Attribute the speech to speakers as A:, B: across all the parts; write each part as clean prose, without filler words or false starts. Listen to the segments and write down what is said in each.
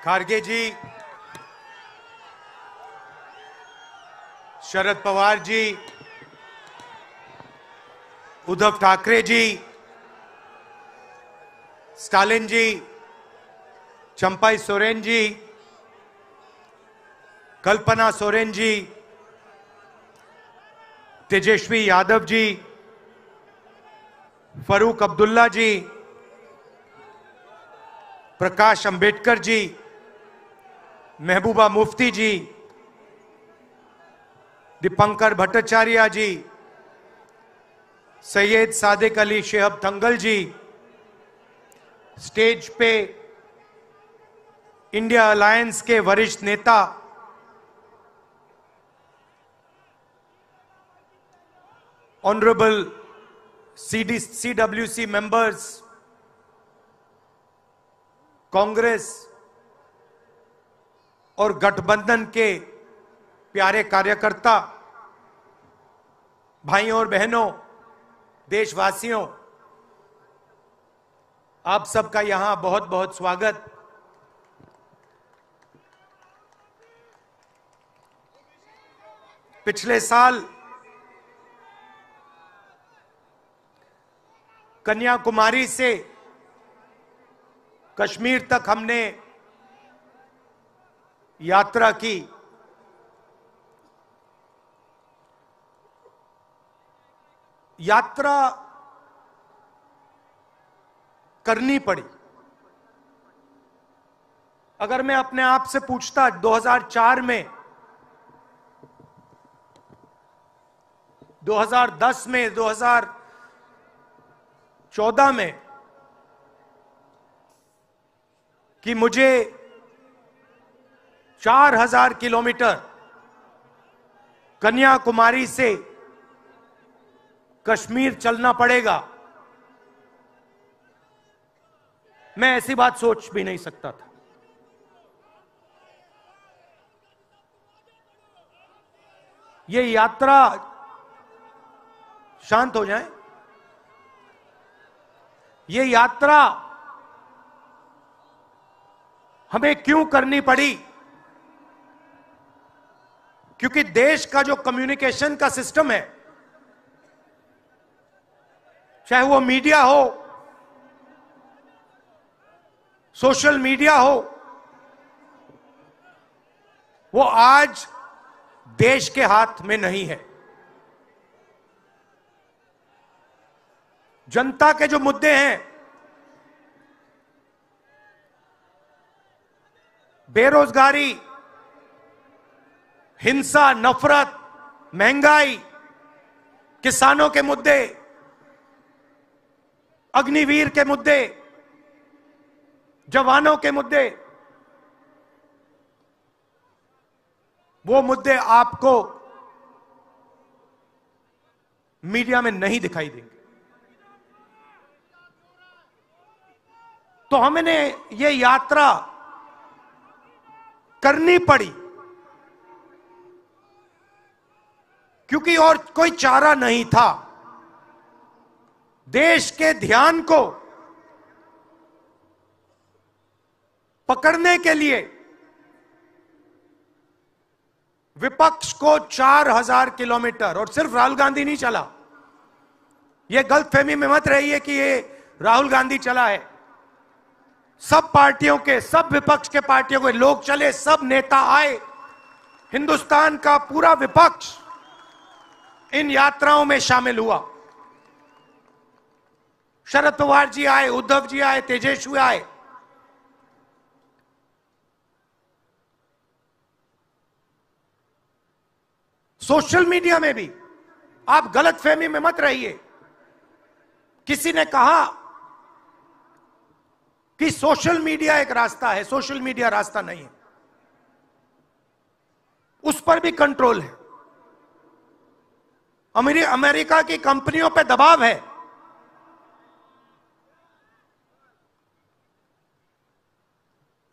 A: खारगे जी, Sharad Pawar ji, Uddhav Thackeray ji, Stalin जी, चंपाई सोरेन जी, कल्पना सोरेन जी, तेजस्वी यादव जी, फरूक अब्दुल्ला जी, प्रकाश अंबेडकर जी, महबूबा मुफ्ती जी, दीपंकर भट्टाचार्य जी, सैयद सादिक अली शेहब दंगल जी, stage पे India alliance के वरिष्ठ नेता ऑनरेबल CWC मेंबर्स, कांग्रेस और गठबंधन के प्यारे कार्यकर्ता, भाइयों और बहनों, देशवासियों, आप सबका यहां बहुत बहुत स्वागत। पिछले साल कन्याकुमारी से कश्मीर तक हमने यात्रा की। यात्रा करनी पड़ी। अगर मैं अपने आप से पूछता 2004 में, 2010 में, 2014 में कि मुझे 4000 किलोमीटर कन्याकुमारी से कश्मीर चलना पड़ेगा, मैं ऐसी बात सोच भी नहीं सकता था। ये यात्रा, शांत हो जाएं, ये यात्रा हमें क्यों करनी पड़ी? क्योंकि देश का जो कम्युनिकेशन का सिस्टम है, चाहे वो मीडिया हो, सोशल मीडिया हो, वो आज देश के हाथ में नहीं है। जनता के जो मुद्दे हैं, बेरोजगारी, हिंसा, नफरत, महंगाई, किसानों के मुद्दे, अग्निवीर के मुद्दे, जवानों के मुद्दे, वो मुद्दे आपको मीडिया में नहीं दिखाई देंगे। तो हमने ये यात्रा करनी पड़ी क्योंकि और कोई चारा नहीं था। देश के ध्यान को पकड़ने के लिए विपक्ष को 4000 किलोमीटर, और सिर्फ राहुल गांधी नहीं चला, यह गलतफहमी में मत रहिए कि ये राहुल गांधी चला है। सब पार्टियों के, सब विपक्ष के पार्टियों के लोग चले, सब नेता आए, हिंदुस्तान का पूरा विपक्ष इन यात्राओं में शामिल हुआ। शरद पवार जी आए, उद्धव जी आए, तेजस्वी आए। सोशल मीडिया में भी आप गलतफहमी में मत रहिए। किसी ने कहा कि सोशल मीडिया एक रास्ता है, सोशल मीडिया रास्ता नहीं है। उस पर भी कंट्रोल है। अमेरिका की कंपनियों पे दबाव है।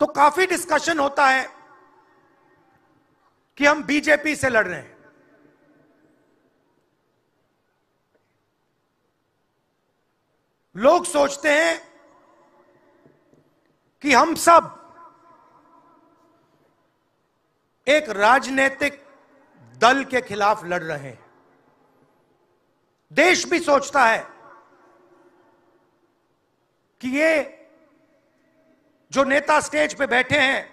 A: तो काफी डिस्कशन होता है कि हम बीजेपी से लड़ रहे हैं। लोग सोचते हैं कि हम सब एक राजनीतिक दल के खिलाफ लड़ रहे हैं। देश भी सोचता है कि ये जो नेता स्टेज पे बैठे हैं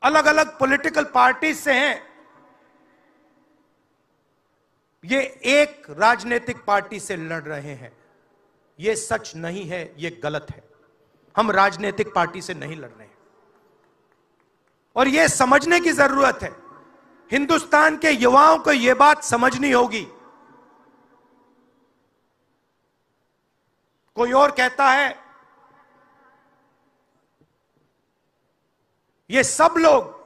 A: अलग अलग पॉलिटिकल पार्टी से हैं, ये एक राजनीतिक पार्टी से लड़ रहे हैं। ये सच नहीं है, ये गलत है। हम राजनीतिक पार्टी से नहीं लड़ रहे हैं और ये समझने की जरूरत है। हिंदुस्तान के युवाओं को यह बात समझनी होगी। कोई और कहता है ये सब लोग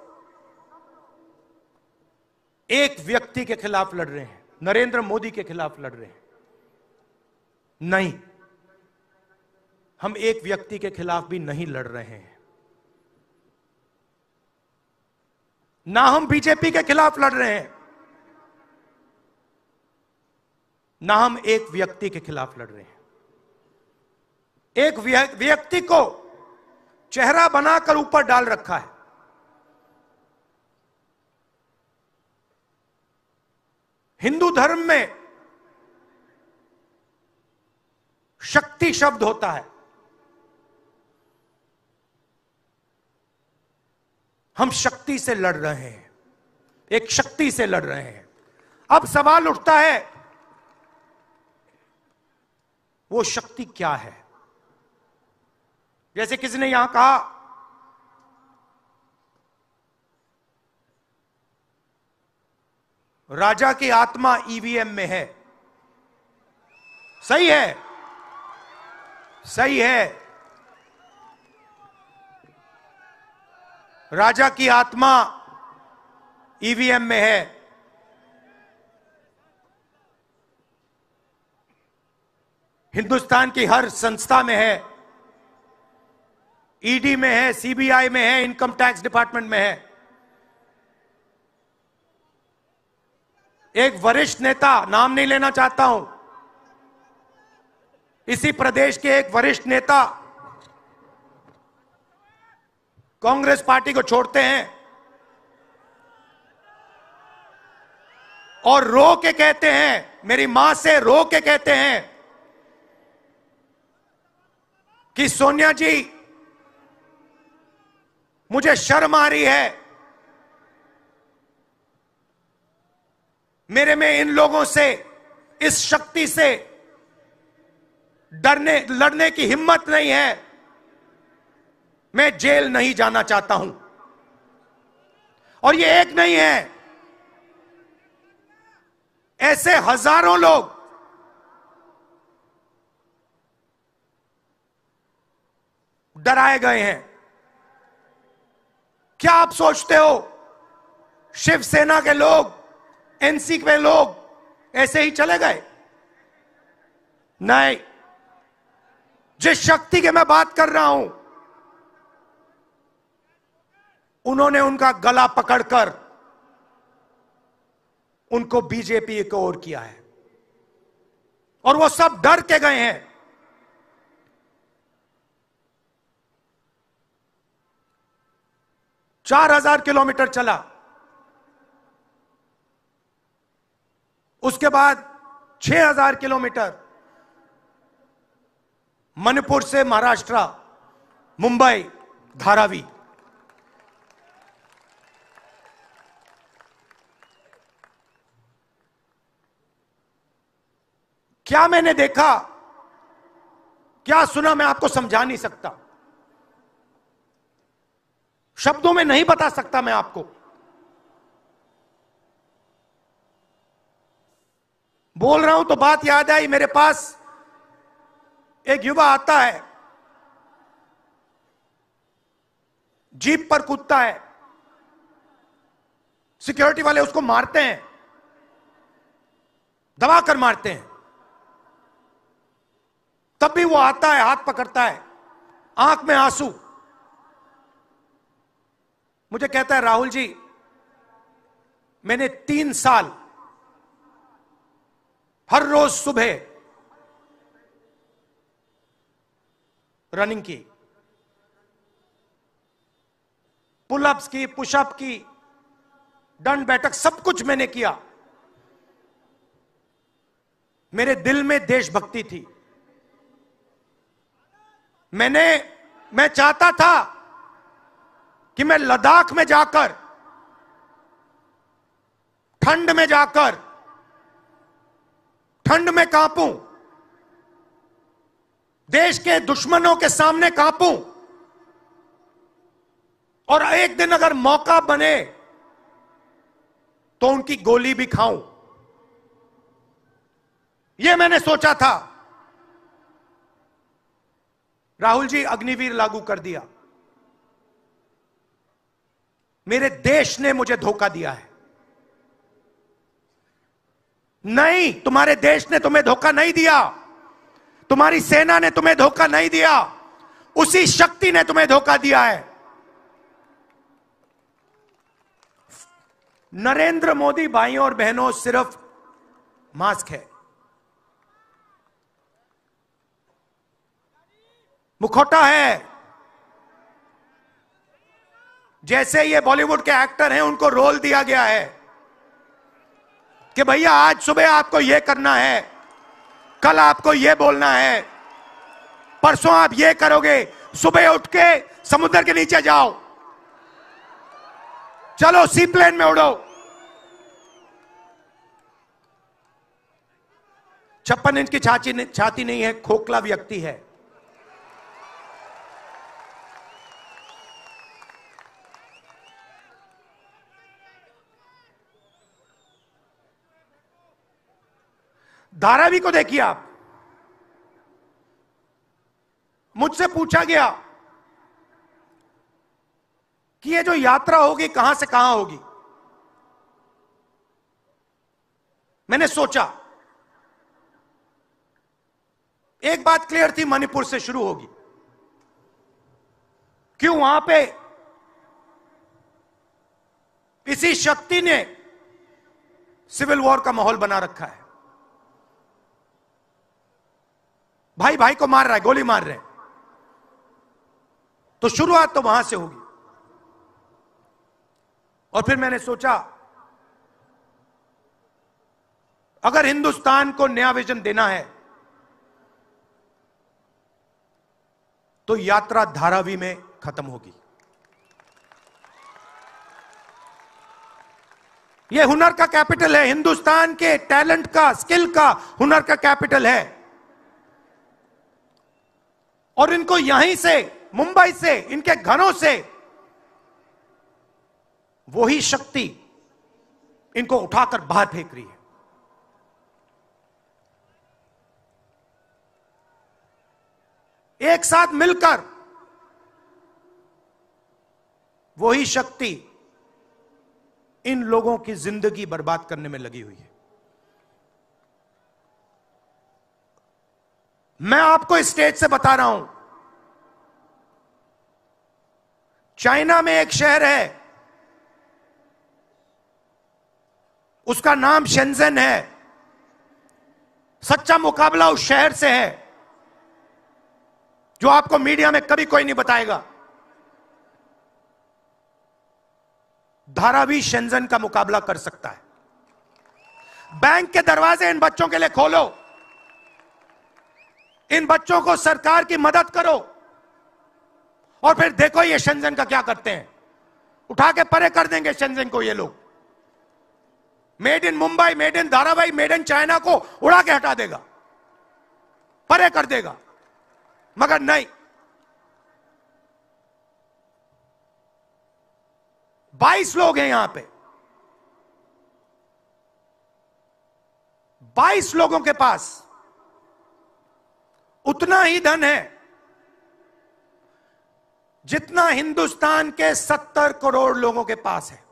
A: एक व्यक्ति के खिलाफ लड़ रहे हैं, नरेंद्र मोदी के खिलाफ लड़ रहे हैं। नहीं, हम एक व्यक्ति के खिलाफ भी नहीं लड़ रहे हैं। ना हम बीजेपी के खिलाफ लड़ रहे हैं, ना हम एक व्यक्ति के खिलाफ लड़ रहे हैं। एक व्यक्ति को चेहरा बनाकर ऊपर डाल रखा है। हिंदू धर्म में शक्ति शब्द होता है। हम शक्ति से लड़ रहे हैं, एक शक्ति से लड़ रहे हैं। अब सवाल उठता है वो शक्ति क्या है? जैसे किसी ने यहां कहा राजा की आत्मा ईवीएम में है। सही है, सही है। राजा की आत्मा ईवीएम में है। हिंदुस्तान की हर संस्था में है, ईडी में है, सीबीआई में है, इनकम टैक्स डिपार्टमेंट में है। एक वरिष्ठ नेता, नाम नहीं लेना चाहता हूं, इसी प्रदेश के एक वरिष्ठ नेता कांग्रेस पार्टी को छोड़ते हैं और रो के कहते हैं, मेरी मां से रो के कहते हैं कि सोनिया जी मुझे शर्म आ रही है, मेरे में इन लोगों से, इस शक्ति से लड़ने की हिम्मत नहीं है, मैं जेल नहीं जाना चाहता हूं। और ये एक नहीं है, ऐसे हजारों लोग डराए गए हैं। क्या आप सोचते हो शिवसेना के लोग, एनसी के लोग ऐसे ही चले गए? नहीं, जिस शक्ति की मैं बात कर रहा हूं, उन्होंने उनका गला पकड़कर उनको बीजेपी की ओर किया है और वो सब डर के गए हैं। 4000 किलोमीटर चला, उसके बाद 6000 किलोमीटर मणिपुर से महाराष्ट्र, मुंबई, धारावी। क्या मैंने देखा, क्या सुना, मैं आपको समझा नहीं सकता, शब्दों में नहीं बता सकता मैं आपको। बोल रहा हूं तो बात याद आई, मेरे पास एक युवा आता है, जीप पर कूदता है, सिक्योरिटी वाले उसको मारते हैं, दबाकर मारते हैं, तब भी वो आता है, हाथ पकड़ता है, आंख में आंसू, मुझे कहता है राहुल जी मैंने 3 साल हर रोज सुबह रनिंग की, पुलअप्स की, पुशअप की, दंड बैठक, सब कुछ मैंने किया। मेरे दिल में देशभक्ति थी। मैं चाहता था कि मैं लद्दाख में जाकर, ठंड में जाकर, ठंड में कांपूं, देश के दुश्मनों के सामने कांपूं, और एक दिन अगर मौका बने तो उनकी गोली भी खाऊं। यह मैंने सोचा था। राहुल जी, अग्निवीर लागू कर दिया। मेरे देश ने मुझे धोखा दिया है। नहीं, तुम्हारे देश ने तुम्हें धोखा नहीं दिया, तुम्हारी सेना ने तुम्हें धोखा नहीं दिया, उसी शक्ति ने तुम्हें धोखा दिया है। नरेंद्र मोदी भाइयों और बहनों सिर्फ मास्क है, मुखौटा है। जैसे ये बॉलीवुड के एक्टर हैं, उनको रोल दिया गया है कि भैया आज सुबह आपको यह करना है, कल आपको यह बोलना है, परसों आप यह करोगे, सुबह उठ के समुद्र के नीचे जाओ, चलो सी प्लेन में उड़ो। 56 इंच की छाती नहीं है, खोखला व्यक्ति है। धारावी को देखिए आप। मुझसे पूछा गया कि ये जो यात्रा होगी कहां से कहां होगी। मैंने सोचा, एक बात क्लियर थी, मणिपुर से शुरू होगी। क्यों? वहां पे इसी शक्ति ने सिविल वॉर का माहौल बना रखा है। भाई भाई को मार रहा है, गोली मार रहे हैं, तो शुरुआत तो वहां से होगी। और फिर मैंने सोचा, अगर हिंदुस्तान को नया विजन देना है तो यात्रा धारावी में खत्म होगी। यह हुनर का कैपिटल है, हिंदुस्तान के टैलेंट का, स्किल का, हुनर का कैपिटल है। और इनको यहीं से, मुंबई से, इनके घरों से वही शक्ति इनको उठाकर बाहर फेंक रही है। एक साथ मिलकर वही शक्ति इन लोगों की जिंदगी बर्बाद करने में लगी हुई है। मैं आपको इस स्टेज से बता रहा हूं, चाइना में एक शहर है, उसका नाम शेंजन है। सच्चा मुकाबला उस शहर से है जो आपको मीडिया में कभी कोई नहीं बताएगा। धारावी शेंजन का मुकाबला कर सकता है। बैंक के दरवाजे इन बच्चों के लिए खोलो, इन बच्चों को सरकार की मदद करो, और फिर देखो ये शेंजन का क्या करते हैं। उठा के परे कर देंगे शेंजन को ये लोग। Made in Mumbai, made in Dharavi, made in China को उड़ा के हटा देगा, परे कर देगा। मगर नहीं, 22 लोग हैं यहां पे, 22 लोगों के पास उतना ही धन है जितना हिंदुस्तान के 70 करोड़ लोगों के पास है।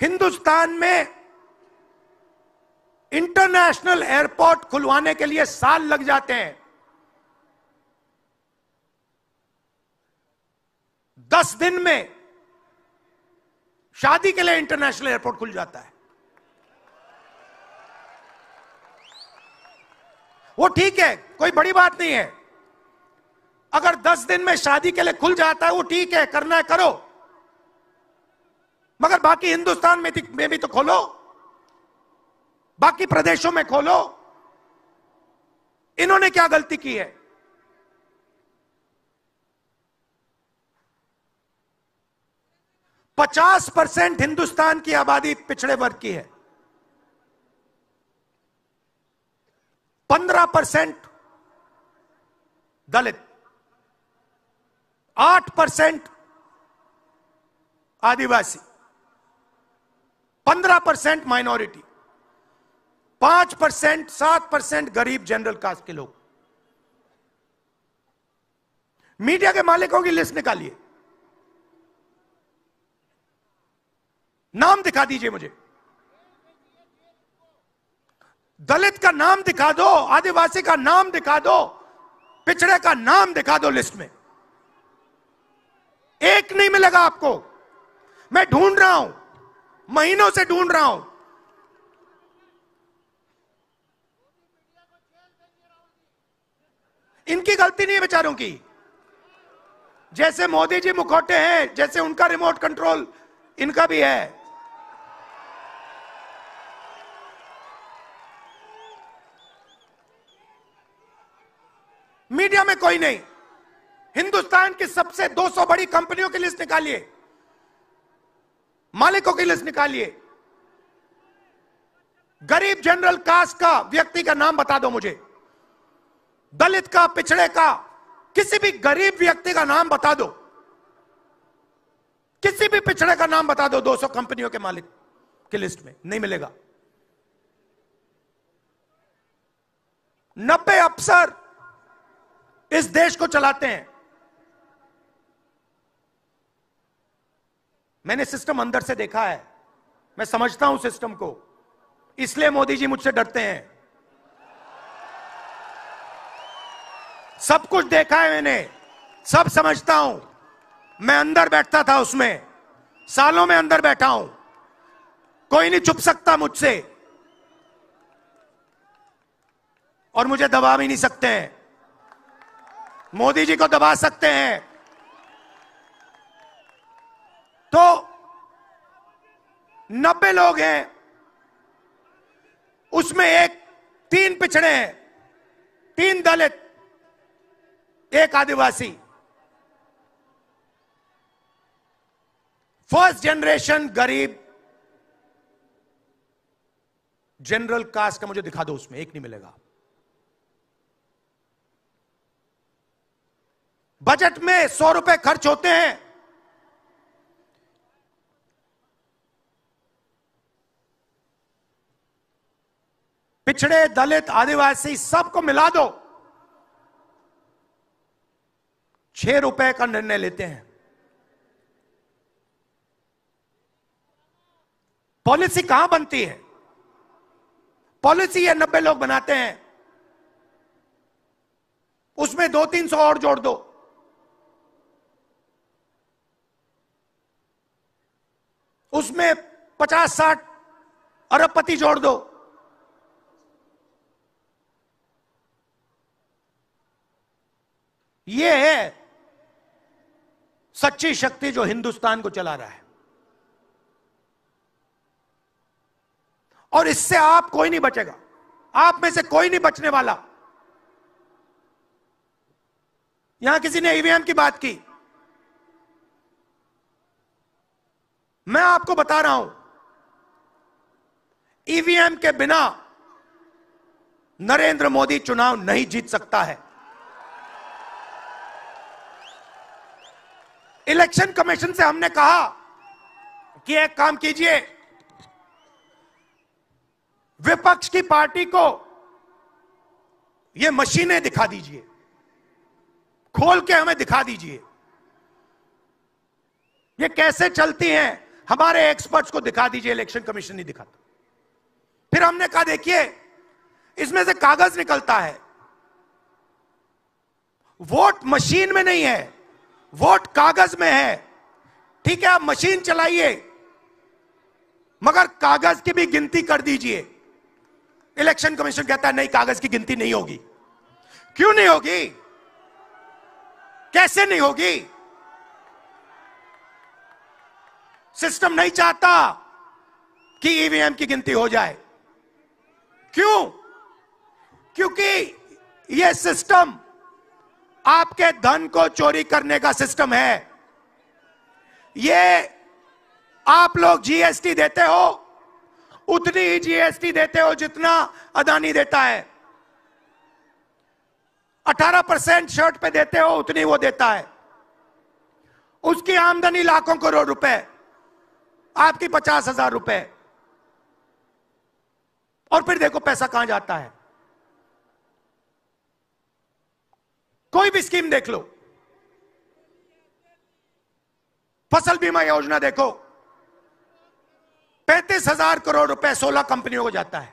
A: हिंदुस्तान में इंटरनेशनल एयरपोर्ट खुलवाने के लिए साल लग जाते हैं। 10 दिन में शादी के लिए इंटरनेशनल एयरपोर्ट खुल जाता है। वो ठीक है, कोई बड़ी बात नहीं है। अगर 10 दिन में शादी के लिए खुल जाता है वो ठीक है, करना है करो, मगर बाकी हिंदुस्तान में भी तो खोलो, बाकी प्रदेशों में खोलो। इन्होंने क्या गलती की है? पचास 50% हिंदुस्तान की आबादी पिछड़े वर्ग की है, 15% दलित, 8% आदिवासी, 15% माइनॉरिटी, 5% 7% गरीब जनरल कास्ट के लोग। मीडिया के मालिकों की लिस्ट निकालिए, नाम दिखा दीजिए मुझे। दलित का नाम दिखा दो, आदिवासी का नाम दिखा दो, पिछड़े का नाम दिखा दो लिस्ट में। एक नहीं मिलेगा आपको। मैं ढूंढ रहा हूं, महीनों से ढूंढ रहा हूं। इनकी गलती नहीं है बेचारों की। जैसे मोदी जी मुखौटे हैं, जैसे उनका रिमोट कंट्रोल इनका भी है। मीडिया में कोई नहीं। हिंदुस्तान की सबसे 200 बड़ी कंपनियों की लिस्ट निकालिए, मालिकों की लिस्ट निकालिए। गरीब जनरल कास्ट का व्यक्ति का नाम बता दो मुझे, दलित का, पिछड़े का, किसी भी गरीब व्यक्ति का नाम बता दो, किसी भी पिछड़े का नाम बता दो 200 कंपनियों के मालिक की लिस्ट में। नहीं मिलेगा। 90 अफसर इस देश को चलाते हैं। मैंने सिस्टम अंदर से देखा है, मैं समझता हूं सिस्टम को, इसलिए मोदी जी मुझसे डरते हैं। सब कुछ देखा है मैंने, सब समझता हूं। मैं अंदर बैठता था उसमें, सालों में अंदर बैठा हूं। कोई नहीं छुप सकता मुझसे, और मुझे दबा भी नहीं सकते हैं। मोदी जी को दबा सकते हैं तो 90 लोग हैं, उसमें 3 पिछड़े हैं, 3 दलित, 1 आदिवासी। फर्स्ट जनरेशन गरीब जनरल कास्ट का मुझे दिखा दो, उसमें 1 नहीं मिलेगा। बजट में 100 रुपए खर्च होते हैं, पिछड़े, दलित, आदिवासी सबको मिला दो, 6 रुपए का निर्णय लेते हैं। पॉलिसी कहां बनती है? पॉलिसी ये 90 लोग बनाते हैं, उसमें 200-300 और जोड़ दो। उसमें 50-60 अरबपति जोड़ दो। यह है सच्ची शक्ति जो हिंदुस्तान को चला रहा है। और इससे आप कोई नहीं बचेगा, आप में से कोई नहीं बचने वाला। यहां किसी ने ईवीएम की बात की, मैं आपको बता रहा हूं, ईवीएम के बिना नरेंद्र मोदी चुनाव नहीं जीत सकता है। इलेक्शन कमीशन से हमने कहा कि एक काम कीजिए, विपक्ष की पार्टी को ये मशीनें दिखा दीजिए, खोल के हमें दिखा दीजिए ये कैसे चलती हैं, हमारे एक्सपर्ट्स को दिखा दीजिए। इलेक्शन कमीशन नहीं दिखाता। फिर हमने कहा देखिए, इसमें से कागज निकलता है, वोट मशीन में नहीं है, वोट कागज में है। ठीक है, आप मशीन चलाइए, मगर कागज की भी गिनती कर दीजिए। इलेक्शन कमीशन कहता है नहीं, कागज की गिनती नहीं होगी। क्यों नहीं होगी? कैसे नहीं होगी? सिस्टम नहीं चाहता कि ईवीएम की गिनती हो जाए। क्यों? क्योंकि यह सिस्टम आपके धन को चोरी करने का सिस्टम है। यह आप लोग जीएसटी देते हो, उतनी ही जीएसटी देते हो जितना अदानी देता है। 18% शर्ट पे देते हो, उतनी वो देता है। उसकी आमदनी लाखों करोड़ रुपए, आपकी 50,000 रुपए। और फिर देखो पैसा कहां जाता है। कोई भी स्कीम देख लो, फसल बीमा योजना देखो, 35,000 करोड़ रुपए 16 कंपनियों को जाता है।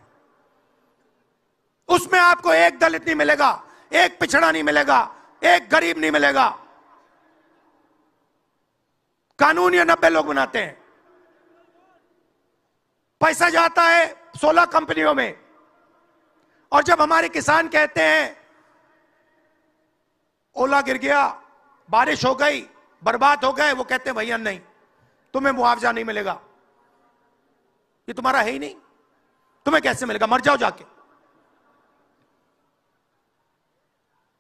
A: उसमें आपको एक दलित नहीं मिलेगा, एक पिछड़ा नहीं मिलेगा, एक गरीब नहीं मिलेगा। कानून ये 90 लोग बनाते हैं। पैसा जाता है 16 कंपनियों में। और जब हमारे किसान कहते हैं ओला गिर गया, बारिश हो गई, बर्बाद हो गए, वो कहते हैं भैया नहीं, तुम्हें मुआवजा नहीं मिलेगा, ये तुम्हारा है ही नहीं, तुम्हें कैसे मिलेगा, मर जाओ जाके।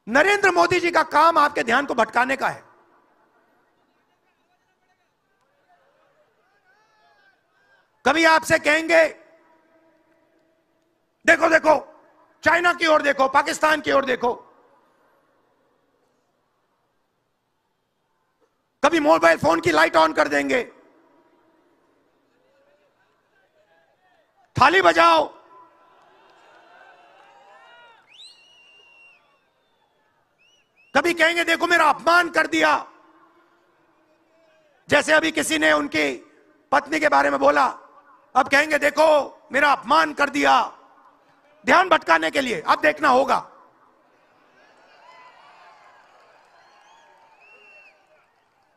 A: नरेंद्र मोदी जी का काम आपके ध्यान को भटकाने का है। कभी आपसे कहेंगे देखो देखो चाइना की ओर देखो, पाकिस्तान की ओर देखो। कभी मोबाइल फोन की लाइट ऑन कर देंगे, थाली बजाओ। कभी कहेंगे देखो मेरा अपमान कर दिया, जैसे अभी किसी ने उनकी पत्नी के बारे में बोला, अब कहेंगे देखो मेरा अपमान कर दिया, ध्यान भटकाने के लिए। अब देखना होगा।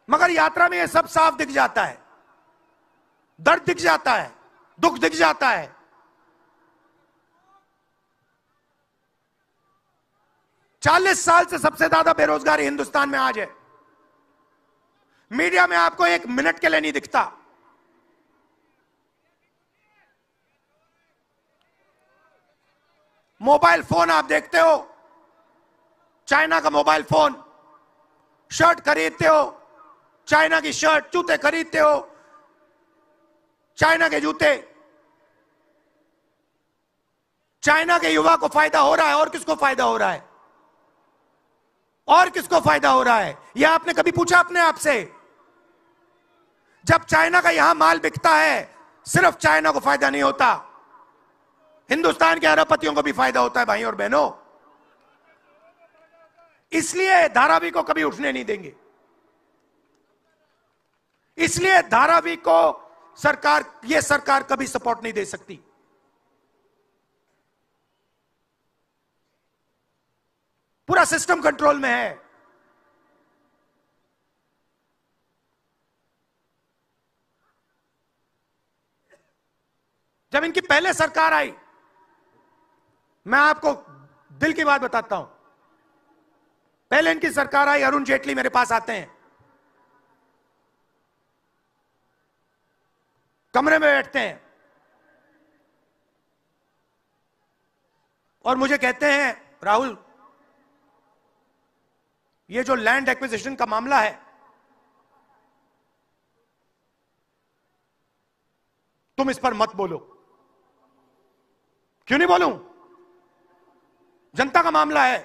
A: मगर यात्रा में यह सब साफ दिख जाता है, दर्द दिख जाता है, दुख दिख जाता है। चालीस साल से सबसे ज्यादा बेरोजगारी हिंदुस्तान में आज है। मीडिया में आपको एक मिनट के लिए नहीं दिखता। मोबाइल फोन आप देखते हो, चाइना का मोबाइल फोन, शर्ट खरीदते हो, चाइना की शर्ट, जूते खरीदते हो, चाइना के जूते। चाइना के युवा को फायदा हो रहा है, और किसको फायदा हो रहा है? और किसको फायदा हो रहा है? यह आपने कभी पूछा अपने आप से? जब चाइना का यहां माल बिकता है, सिर्फ चाइना को फायदा नहीं होता, हिंदुस्तान के अरबपतियों को भी फायदा होता है भाई और बहनों। इसलिए धारावी को कभी उठने नहीं देंगे। इसलिए धारावी को यह सरकार कभी सपोर्ट नहीं दे सकती। पूरा सिस्टम कंट्रोल में है। जब इनकी पहले सरकार आई, मैं आपको दिल की बात बताता हूं, पहले इनकी सरकार आई, अरुण जेटली मेरे पास आते हैं, कमरे में बैठते हैं और मुझे कहते हैं राहुल, ये जो लैंड एक्विजिशन का मामला है, तुम इस पर मत बोलो। क्यों नहीं बोलूं? जनता का मामला है।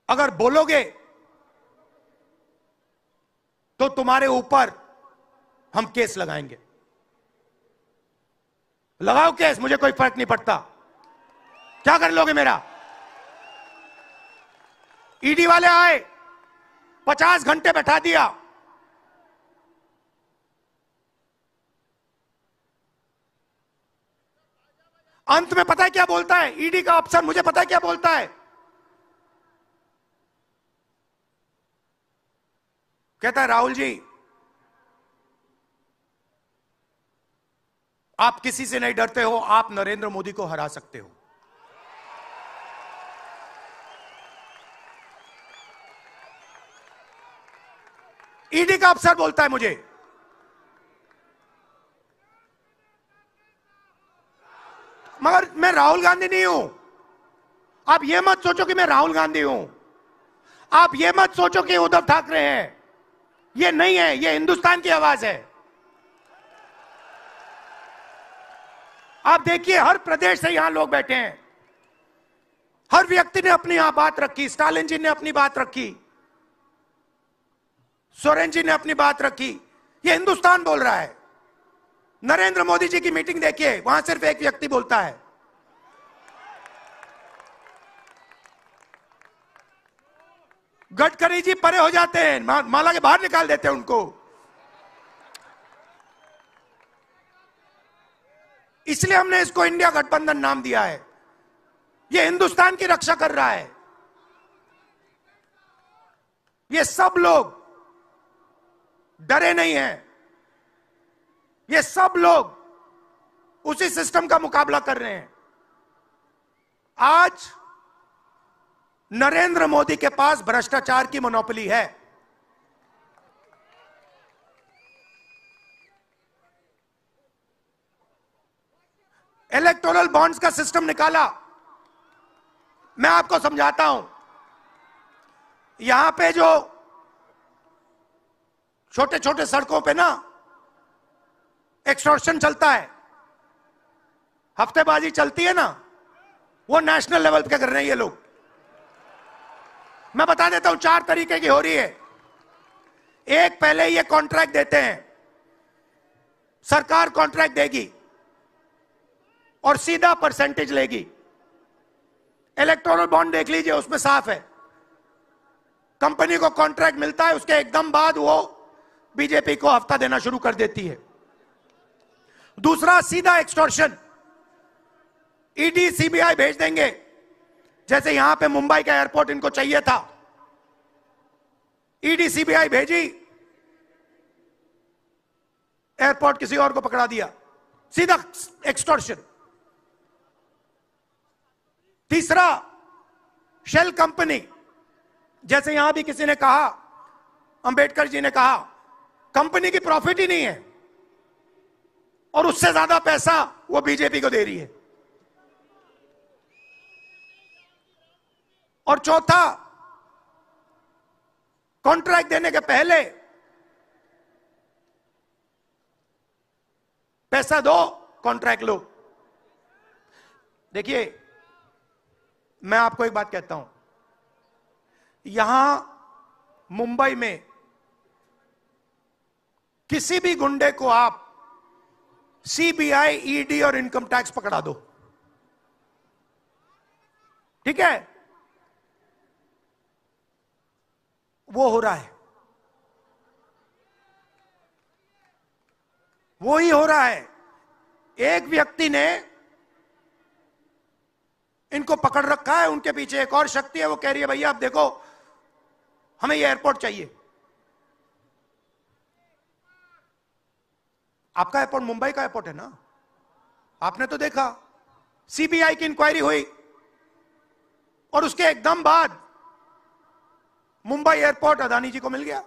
A: अगर बोलोगे तो तुम्हारे ऊपर हम केस लगाएंगे। लगाओ केस, मुझे कोई फर्क नहीं पड़ता। क्या कर लोगे मेरा? ईडी वाले आए, 50 घंटे बैठा दिया। अंत में पता है क्या बोलता है ईडी का अफसर? मुझे पता है क्या बोलता है? कहता है राहुल जी, आप किसी से नहीं डरते हो, आप नरेंद्र मोदी को हरा सकते हो। ईडी का अफसर बोलता है मुझे, मगर मैं राहुल गांधी नहीं हूं। आप ये मत सोचो कि मैं राहुल गांधी हूं, आप ये मत सोचो कि उद्धव ठाकरे हैं। ये नहीं है, ये हिंदुस्तान की आवाज है। आप देखिए, हर प्रदेश से यहां लोग बैठे हैं, हर व्यक्ति ने अपनी यहां बात रखी। स्टालिन जी ने अपनी बात रखी, सोरेन जी ने अपनी बात रखी। ये हिंदुस्तान बोल रहा है। नरेंद्र मोदी जी की मीटिंग देखिए, वहां सिर्फ एक व्यक्ति बोलता है। गडकरी जी परे हो जाते हैं, माला के बाहर निकाल देते हैं उनको। इसलिए हमने इसको इंडिया गठबंधन नाम दिया है। ये हिंदुस्तान की रक्षा कर रहा है। ये सब लोग डरे नहीं हैं, ये सब लोग उसी सिस्टम का मुकाबला कर रहे हैं। आज नरेंद्र मोदी के पास भ्रष्टाचार की मोनोपोली है। इलेक्टोरल बॉन्ड्स का सिस्टम निकाला। मैं आपको समझाता हूं। यहां पे जो छोटे छोटे सड़कों पे ना एक्सटॉर्शन चलता है, हफ्तेबाजी चलती है ना, वो नेशनल लेवल पे कर रहे हैं ये लोग। मैं बता देता हूं, 4 तरीके की हो रही है। एक, पहले ये कॉन्ट्रैक्ट देते हैं, सरकार कॉन्ट्रैक्ट देगी और सीधा परसेंटेज लेगी। इलेक्टोरल बॉन्ड देख लीजिए, उसमें साफ है। कंपनी को कॉन्ट्रैक्ट मिलता है, उसके एकदम बाद वो बीजेपी को हफ्ता देना शुरू कर देती है। दूसरा, सीधा एक्सटॉर्शन। ईडी सीबीआई भेज देंगे। जैसे यहां पे मुंबई का एयरपोर्ट इनको चाहिए था, ईडी सीबीआई भेजी, एयरपोर्ट किसी और को पकड़ा दिया, सीधा एक्सटॉर्शन। तीसरा, शेल कंपनी। जैसे यहां भी किसी ने कहा, अंबेडकर जी ने कहा, कंपनी की प्रॉफिट ही नहीं है और उससे ज्यादा पैसा वो बीजेपी को दे रही है। और चौथा, कॉन्ट्रैक्ट देने के पहले पैसा दो, कॉन्ट्रैक्ट लो। देखिए, मैं आपको एक बात कहता हूं, यहां मुंबई में किसी भी गुंडे को आप सीबीआई, ईडी और इनकम टैक्स पकड़ा दो, ठीक है? वो हो रहा है, वो ही हो रहा है। एक व्यक्ति ने इनको पकड़ रखा है, उनके पीछे एक और शक्ति है, वो कह रही है भैया आप देखो, हमें ये एयरपोर्ट चाहिए। आपका एयरपोर्ट मुंबई का एयरपोर्ट है ना, आपने तो देखा। सीबीआई की इंक्वायरी हुई और उसके एकदम बाद मुंबई एयरपोर्ट अदानी जी को मिल गया।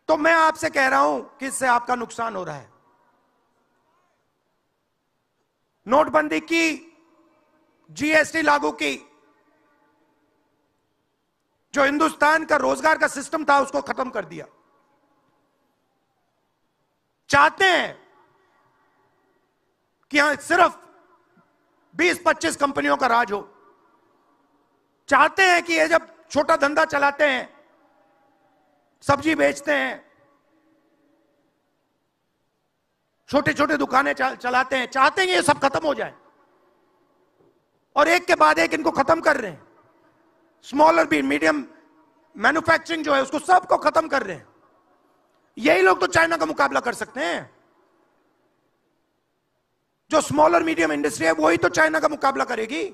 A: तो मैं आपसे कह रहा हूं कि इससे आपका नुकसान हो रहा है। नोटबंदी की, जीएसटी लागू की, जो हिंदुस्तान का रोजगार का सिस्टम था उसको खत्म कर दिया। चाहते हैं कि यहां सिर्फ 20-25 कंपनियों का राज हो। चाहते हैं कि ये जब छोटा धंधा चलाते हैं, सब्जी बेचते हैं, छोटे छोटे दुकानें चलाते हैं, चाहते हैं कि ये सब खत्म हो जाए। और एक के बाद एक इनको खत्म कर रहे हैं। स्मॉल और मीडियम मैन्युफैक्चरिंग जो है उसको सबको खत्म कर रहे हैं। यही लोग तो चाइना का मुकाबला कर सकते हैं। जो स्मॉल और मीडियम इंडस्ट्री है वही तो चाइना का मुकाबला करेगी,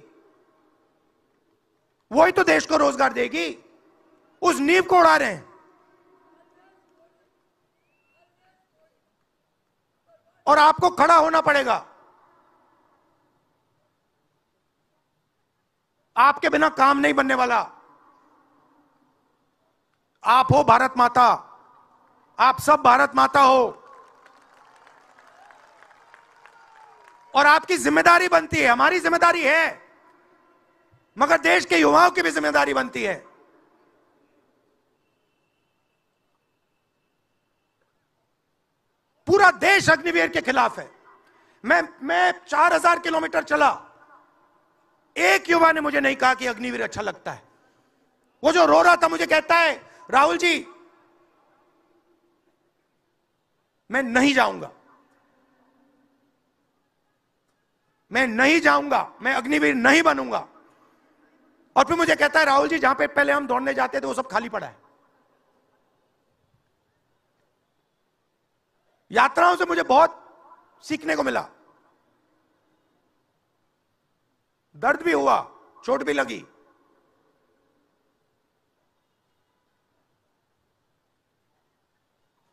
A: वही तो देश को रोजगार देगी। उस नींव को उड़ा रहे हैं। और आपको खड़ा होना पड़ेगा। आपके बिना काम नहीं बनने वाला। आप हो भारत माता, आप सब भारत माता हो, और आपकी जिम्मेदारी बनती है, हमारी जिम्मेदारी है, मगर देश के युवाओं की भी जिम्मेदारी बनती है। पूरा देश अग्निवीर के खिलाफ है। मैं 4000 किलोमीटर चला, एक युवा ने मुझे नहीं कहा कि अग्निवीर अच्छा लगता है। वो जो रो रहा था मुझे कहता है, राहुल जी मैं नहीं जाऊंगा, मैं नहीं जाऊंगा, मैं अग्निवीर नहीं बनूंगा। और फिर मुझे कहता है, राहुल जी जहां पे पहले हम दौड़ने जाते थे वो सब खाली पड़ा है। यात्राओं से मुझे बहुत सीखने को मिला, दर्द भी हुआ, चोट भी लगी,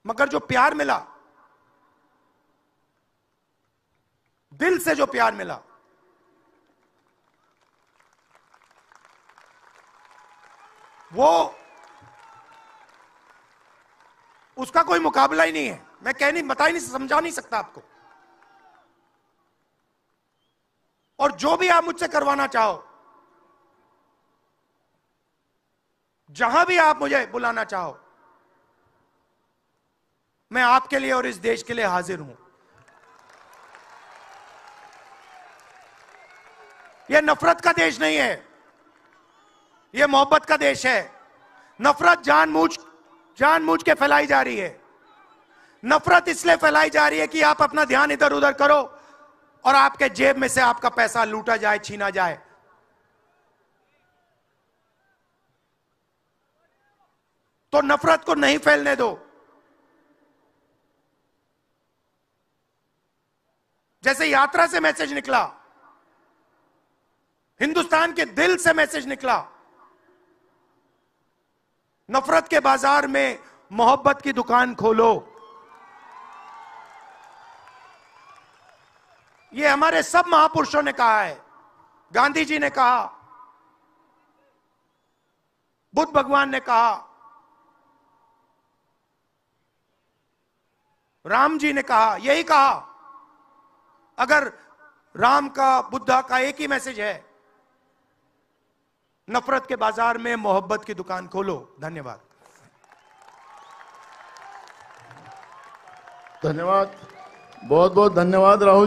A: मगर जो प्यार मिला, दिल से जो प्यार मिला, वो उसका कोई मुकाबला ही नहीं है। मैं बता ही नहीं, समझा नहीं सकता आपको। और जो भी आप मुझसे करवाना चाहो, जहां भी आप मुझे बुलाना चाहो, मैं आपके लिए और इस देश के लिए हाजिर हूं। यह नफरत का देश नहीं है, यह मोहब्बत का देश है। नफरत जानबूझ के फैलाई जा रही है। नफरत इसलिए फैलाई जा रही है कि आप अपना ध्यान इधर उधर करो और आपके जेब में से आपका पैसा लूटा जाए, छीना जाए। तो नफरत को नहीं फैलने दो। जैसे यात्रा से मैसेज निकला, हिंदुस्तान के दिल से मैसेज निकला, नफरत के बाजार में मोहब्बत की दुकान खोलो। ये हमारे सब महापुरुषों ने कहा है। गांधी जी ने कहा, बुद्ध भगवान ने कहा, राम जी ने कहा, यही कहा। अगर राम का, बुद्धा का एक ही मैसेज है, नफरत के बाजार में मोहब्बत की दुकान खोलो। धन्यवाद।
B: धन्यवाद, बहुत बहुत धन्यवाद राहुल।